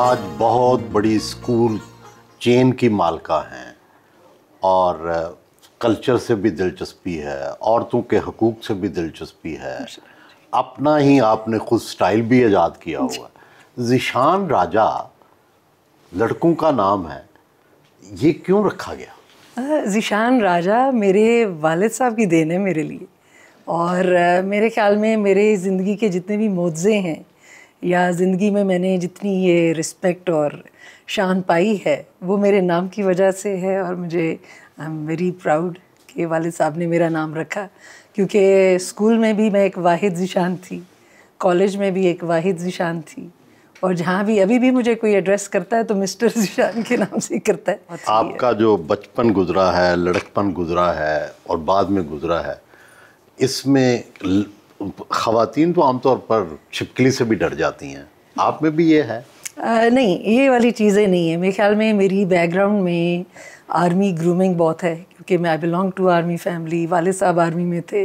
आज बहुत बड़ी स्कूल चेन की मालका हैं और कल्चर से भी दिलचस्पी है, औरतों के हकूक़ से भी दिलचस्पी है, अपना ही आपने खुद स्टाइल भी ईजाद किया हुआ है। ज़ीशान राजा लड़कों का नाम है, ये क्यों रखा गया? ज़ीशान राजा मेरे वालिद साहब की देन है मेरे लिए, और मेरे ख़्याल में मेरे ज़िंदगी के जितने भी मोज़े हैं या ज़िंदगी में मैंने जितनी ये रिस्पेक्ट और शान पाई है वो मेरे नाम की वजह से है। और मुझे आई एम वेरी प्राउड कि वालिद साहब ने मेरा नाम रखा, क्योंकि स्कूल में भी मैं एक वाहिद ज़ीशान थी, कॉलेज में भी एक वाहिद ज़ीशान थी, और जहाँ भी अभी भी मुझे कोई एड्रेस करता है तो मिस्टर ज़ीशान के नाम से ही करता है। आपका जो बचपन गुजरा है, लड़कपन गुजरा है और बाद में गुजरा है, इसमें ख़वातीन तो आमतौर पर छिपकली से भी डर जाती हैं, आप में भी ये है? नहीं, ये वाली चीज़ें नहीं है। मेरे ख्याल में मेरी बैकग्राउंड में आर्मी ग्रूमिंग बहुत है, क्योंकि मैं I belong to army family, वालिद साहब आर्मी में थे,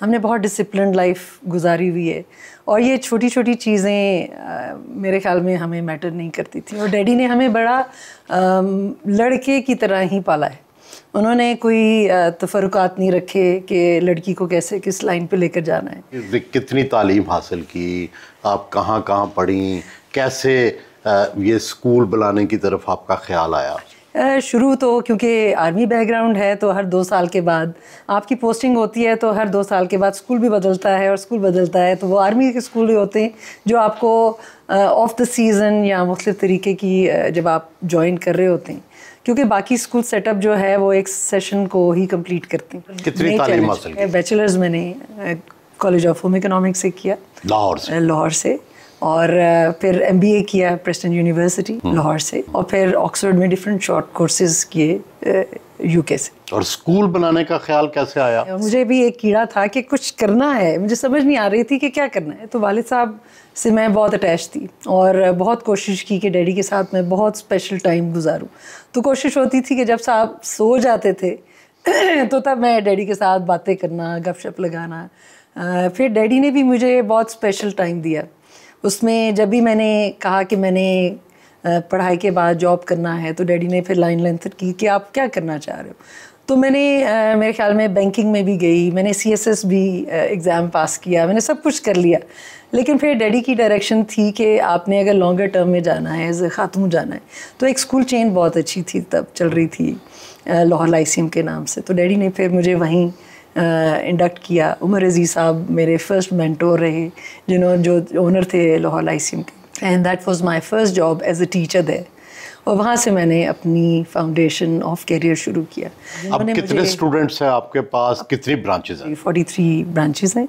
हमने बहुत डिसिप्लिन्ड लाइफ गुजारी हुई है, और ये छोटी छोटी चीज़ें मेरे ख्याल में हमें मैटर नहीं करती थी। और डैडी ने हमें बड़ा लड़के की तरह ही पाला है। उन्होंने कोई तफरुकात नहीं रखे कि लड़की को कैसे किस लाइन पे लेकर जाना है। कितनी तालीम हासिल की, आप कहाँ कहाँ पढ़ी, कैसे ये स्कूल बुलाने की तरफ आपका ख्याल आया? शुरू तो क्योंकि आर्मी बैकग्राउंड है तो हर 2 साल के बाद आपकी पोस्टिंग होती है, तो हर 2 साल के बाद स्कूल भी बदलता है, और स्कूल बदलता है तो वो आर्मी के स्कूल ही होते हैं जो आपको ऑफ द सीज़न या मुख्तलिफ तरीके की जब आप ज्वाइन कर रहे होते हैं, क्योंकि बाकी स्कूल सेटअप जो है वो एक सेशन को ही कंप्लीट करते हैं। कितनी तालीम हासिल की? बैचलर्स मैंने कॉलेज ऑफ होम इकोनॉमिक्स से किया, लाहौर से, और फिर MBA किया प्रेस्टन यूनिवर्सिटी लाहौर से, और फिर ऑक्सफोर्ड में डिफरेंट शॉर्ट कोर्सेज किए UK से। और स्कूल बनाने का ख्याल कैसे आया? मुझे भी एक कीड़ा था कि कुछ करना है, मुझे समझ नहीं आ रही थी कि क्या करना है। तो वालिद साहब से मैं बहुत अटैच थी और बहुत कोशिश की कि डैडी के साथ मैं बहुत स्पेशल टाइम गुजारूं। तो कोशिश होती थी कि जब साहब सो जाते थे तो तब मैं डैडी के साथ बातें करना, गपशप लगाना। फिर डैडी ने भी मुझे बहुत स्पेशल टाइम दिया। उसमें जब भी मैंने कहा कि मैंने पढ़ाई के बाद जॉब करना है, तो डैडी ने फिर लाइन लेंथ की कि आप क्या करना चाह रहे हो। तो मैंने मेरे ख्याल में बैंकिंग में भी गई, मैंने CSS भी एग्ज़ाम पास किया, मैंने सब कुछ कर लिया। लेकिन फिर डैडी की डायरेक्शन थी कि आपने अगर लॉन्गर टर्म में जाना है, एज ए खातून जाना है, तो एक स्कूल चेन बहुत अच्छी थी तब चल रही थी लाहौर लाइसियम के नाम से। तो डैडी ने फिर मुझे वहीं इंडक्ट किया। उमर अजीज़ साहब मेरे फर्स्ट मेंटोर रहे, जो ओनर थे लाहौर लाइसियम के, and that was my first job as a teacher there. और वहाँ से मैंने अपनी फाउंडेशन ऑफ करियर शुरू किया। अब कितने स्टूडेंट्स हैं आपके पास, कितनी ब्रांचेस हैं? 43 ब्रांचेस हैं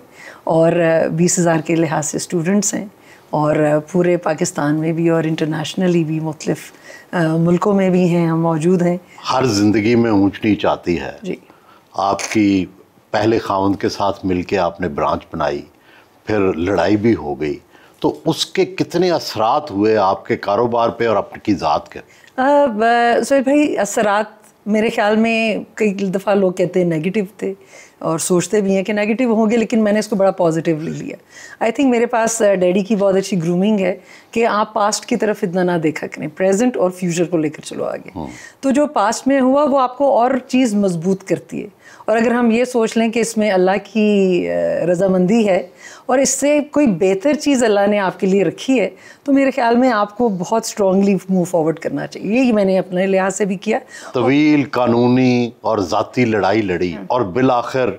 और 20,000 के लिहाज से स्टूडेंट्स हैं, और पूरे पाकिस्तान में भी और इंटरनेशनली भी मुख्तलिफ मुल्कों में भी हैं, हम मौजूद हैं। हर ज़िंदगी में ऊंच नीच आती है जी। आपकी पहले खावंद के साथ मिलके आपने ब्रांच बनाई, फिर लड़ाई भी हो गई, तो उसके कितने असरात हुए आपके कारोबार पे और आपकी ज़ात के? सोहेल भाई, असरात मेरे ख्याल में कई दफ़ा लोग कहते हैं नेगेटिव थे, और सोचते भी हैं कि नेगेटिव होंगे, लेकिन मैंने इसको बड़ा पॉजिटिवली लिया। आई थिंक मेरे पास डैडी की बहुत अच्छी ग्रूमिंग है कि आप पास्ट की तरफ इतना ना देखा करें, प्रेजेंट और फ्यूचर को लेकर चलो आगे। तो जो पास्ट में हुआ वो आपको और चीज़ मजबूत करती है, और अगर हम ये सोच लें कि इसमें अल्लाह की रज़ामंदी है और इससे कोई बेहतर चीज़ अल्लाह ने आपके लिए रखी है, तो मेरे ख्याल में आपको बहुत स्ट्रांगली मूव फॉरवर्ड करना चाहिए। यही मैंने अपने लिहाज से भी किया। तवील कानूनी और ज़ाती लड़ाई लड़ी और बिल आखिर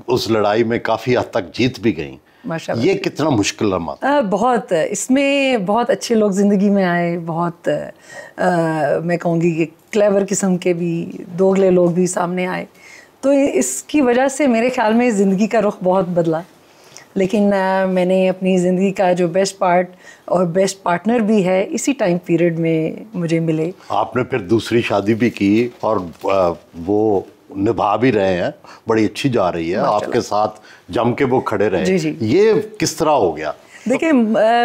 उस लड़ाई में काफ़ी हद तक जीत भी गई। माशाल्लाह। ये कितना मुश्किल लम्हा था? बहुत, इसमें बहुत अच्छे लोग ज़िंदगी में आए, बहुत मैं कहूँगी कि क्लेवर किस्म के भी दोगले लोग भी सामने आए, तो इसकी वजह से मेरे ख्याल में ज़िंदगी का रुख बहुत बदला। लेकिन मैंने अपनी ज़िंदगी का जो बेस्ट पार्ट और बेस्ट पार्टनर भी है इसी टाइम पीरियड में मुझे मिले। आपने फिर दूसरी शादी भी की और वो निभा भी रहे हैं, बड़ी अच्छी जा रही है, आपके साथ जम के वो खड़े रहे। जी जी। ये किस तरह हो गया? देखिए,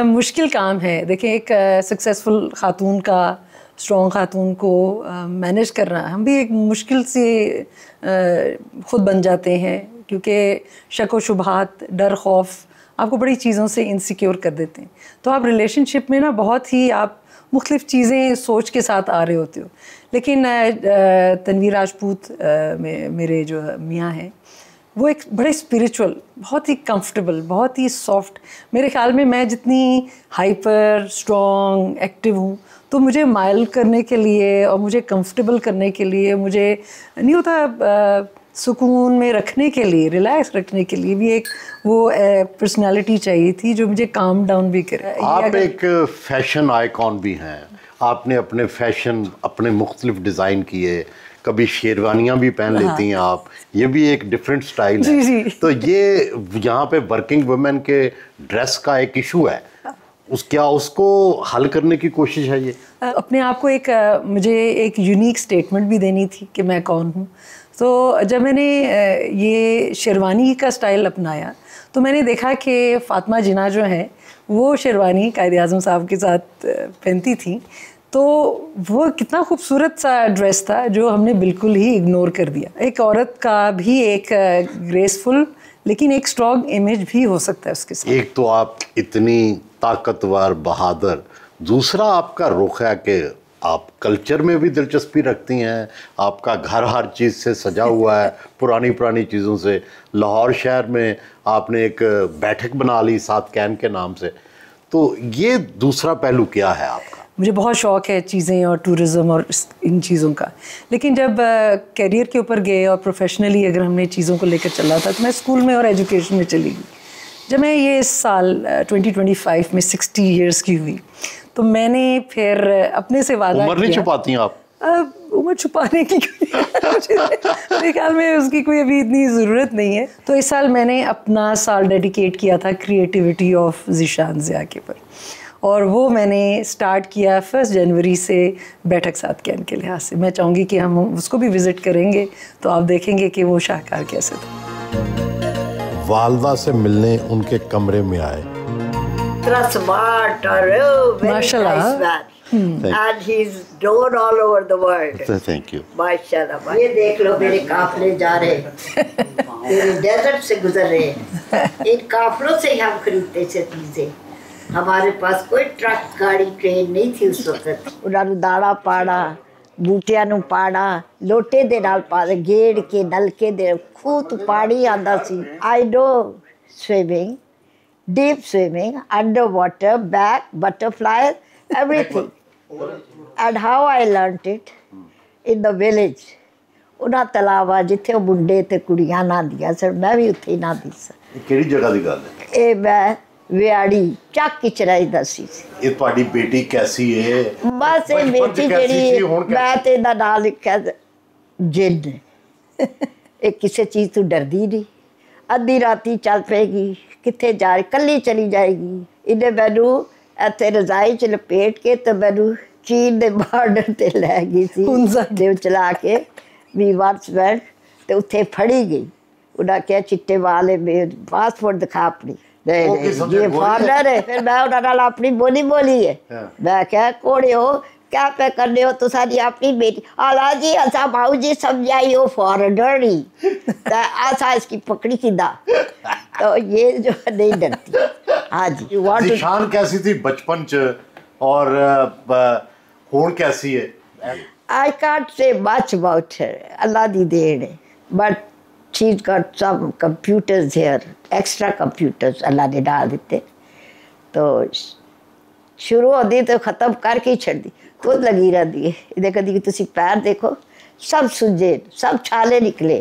मुश्किल काम है। देखिए, एक सक्सेसफुल खातून का, स्ट्रॉन्ग खातून को मैनेज करना, हम भी एक मुश्किल से ख़ुद बन जाते हैं, क्योंकि शक व शुबहात, डर, खौफ आपको बड़ी चीज़ों से इनसिक्योर कर देते हैं। तो आप रिलेशनशिप में ना बहुत ही आप मुख्तलिफ़ चीज़ें सोच के साथ आ रहे होते हो। लेकिन तनवीर राजपूत मेरे जो मियाँ हैं, वो एक बड़े स्पिरिचुअल, बहुत ही कंफर्टेबल, बहुत ही सॉफ्ट। मेरे ख्याल में मैं जितनी हाइपर स्ट्रॉन्ग एक्टिव हूँ, तो मुझे माइल करने के लिए और मुझे कंफर्टेबल करने के लिए, मुझे नहीं होता सुकून में रखने के लिए, रिलैक्स रखने के लिए भी एक वो पर्सनालिटी चाहिए थी जो मुझे काम डाउन भी करे। आप एक फैशन आइकॉन भी हैं, आपने अपने फैशन अपने मुख्तलिफ डिज़ाइन किए, कभी शेरवानियाँ भी पहन लेती हैं आप, ये भी एक डिफरेंट स्टाइल है। जी। तो ये यहाँ पे वर्किंग वुमेन के ड्रेस का एक इशू है, क्या उसको हल करने की कोशिश है? ये अपने आप को एक मुझे एक यूनिक स्टेटमेंट भी देनी थी कि मैं कौन हूँ। तो जब मैंने ये शेरवानी का स्टाइल अपनाया, तो मैंने देखा कि फ़ातिमा जिन्ना जो है वो शेरवानी कायद-ए-आज़म साहब के साथ पहनती थी, तो वो कितना खूबसूरत सा ड्रेस था जो हमने बिल्कुल ही इग्नोर कर दिया। एक औरत का भी एक ग्रेसफुल लेकिन एक स्ट्रॉन्ग इमेज भी हो सकता है उसके साथ। एक तो आप इतनी ताकतवर, बहादुर, दूसरा आपका रुख है कि आप कल्चर में भी दिलचस्पी रखती हैं, आपका घर हर चीज़ से सजा हुआ है, पुरानी चीज़ों से। लाहौर शहर में आपने एक बैठक बना ली सात कैन के नाम से, तो ये दूसरा पहलू क्या है आपका? मुझे बहुत शौक़ है चीज़ें और टूरिज़म और इन चीज़ों का, लेकिन जब करियर के ऊपर गए और प्रोफेशनली अगर हमने चीज़ों को लेकर चला था, तो मैं स्कूल में और एजुकेशन में चली गई। जब मैं ये इस साल 2025 में 60 इयर्स की हुई, तो मैंने फिर अपने से वादा किया। उम्र नहीं छुपाती हैं आप? उम्र छुपाने की मेरे ख्याल में उसकी कोई अभी इतनी ज़रूरत नहीं है। तो इस साल मैंने अपना साल डेडिकेट किया था क्रिएटिविटी ऑफ ज़ीशान ज़िया के ऊपर, और वो मैंने स्टार्ट किया 1 जनवरी से बैठक सात कैन के लिहाज से। मैं चाहूँगी कि हम उसको भी विज़िट करेंगे, तो आप देखेंगे कि वो शाहकार कैसे था। वालदा से मिलने उनके कमरे में आए। स्मार्ट और माशाल्लाह, and he's known all over the world. Thank you. माशाल्लाह। ये देख लो, मेरे काफले जा रहे मेरे डेजर्ट से गुजर रहे हैं। इन काफलों से ही हम खरीदते थे चीजें। हमारे पास कोई ट्रक, गाड़ी, ट्रेन नहीं थी उस वक्त। उन्होंने दाड़ा पाड़ा, बूटियां नूं पाड़ा, लोटे दे नाल पाड़ा, गेड़ के नलके दे खूह तो पानी आंदा सी। I know swimming, deep swimming, underwater, back, butterflies, everything. And how I learnt it in the village. उन्हां तलावा जिथे मुंडे ते कुड़ियां नहांदियां सन, मैं भी उत्थे नहांदी सां। किहड़ी जगह दी गल है? ਇਹ ਮੈਂ ਵਿਆੜੀ ਚੱਕ ਚਰਾਈ ਦਾ ਸੀ। ਇਹ ਤੁਹਾਡੀ ਬੇਟੀ ਕੈਸੀ ਹੈ? ਬਸ ਇਹ ਬੇਟੀ ਜਿਹੜੀ ਮੈਂ ਤੇ ਇਹਦਾ ਨਾਂ ਲਿਖਿਆ ਜਿੰਨ। ਇਹ ਕਿਸੇ ਚੀਜ਼ ਤੋਂ ਡਰਦੀ ਨਹੀਂ, ਅੱਧੀ ਰਾਤੀ ਚੱਲ ਪਏਗੀ, ਕਿੱਥੇ ਜਾ ਰਹੀ, ਕੱਲੀ ਚਲੀ ਜਾਏਗੀ। ਇਹਨੇ ਮੈਨੂੰ ਇੱਥੇ ਰਜ਼ਾਈ 'ਚ ਲਪੇਟ ਕੇ ਤੇ ਮੈਨੂੰ ਚੀਨ ਦੇ ਬਾਰਡਰ 'ਤੇ ਲੈ ਗਈ ਸੀ, ਦੇ ਚਲਾ ਕੇ ਵੀ ਵਾਟਸਵੈਂਡ, ਤੇ ਉੱਥੇ ਫੜੀ ਗਈ। ਉਹਨਾਂ ਕਿਹਾ ਚਿੱਟੇ ਵਾਲੇ ਮੇਰੇ ਪਾਸਪੋਰਟ ਦਿਖਾ ਆਪਣੀ। ये फॉरनर है। फिर मैं उन्होंने अपनी बोली है। मैं क्या कोड़े हो, क्या पे करने हो, तो सारी अपनी बेटी आला जी ऐसा भाऊ जी समझाई हो फॉरनर ही, तो ऐसा इसकी पकड़ी सीधा। तो ये जो नहीं डरती। हाँ जी। ज़ीशान कैसी थी बचपन च और हुण कैसी है? I can't say much about her. Allah दी देन है, but she's got some computers here, extra computers Allah ने डाल दिते। तो शुरू होती तो ख़त्म करके ही छड़ दी, खुद लगी रहती है। इधर कभी तुसी पैर देखो, सब सुजे, सब छाले निकले।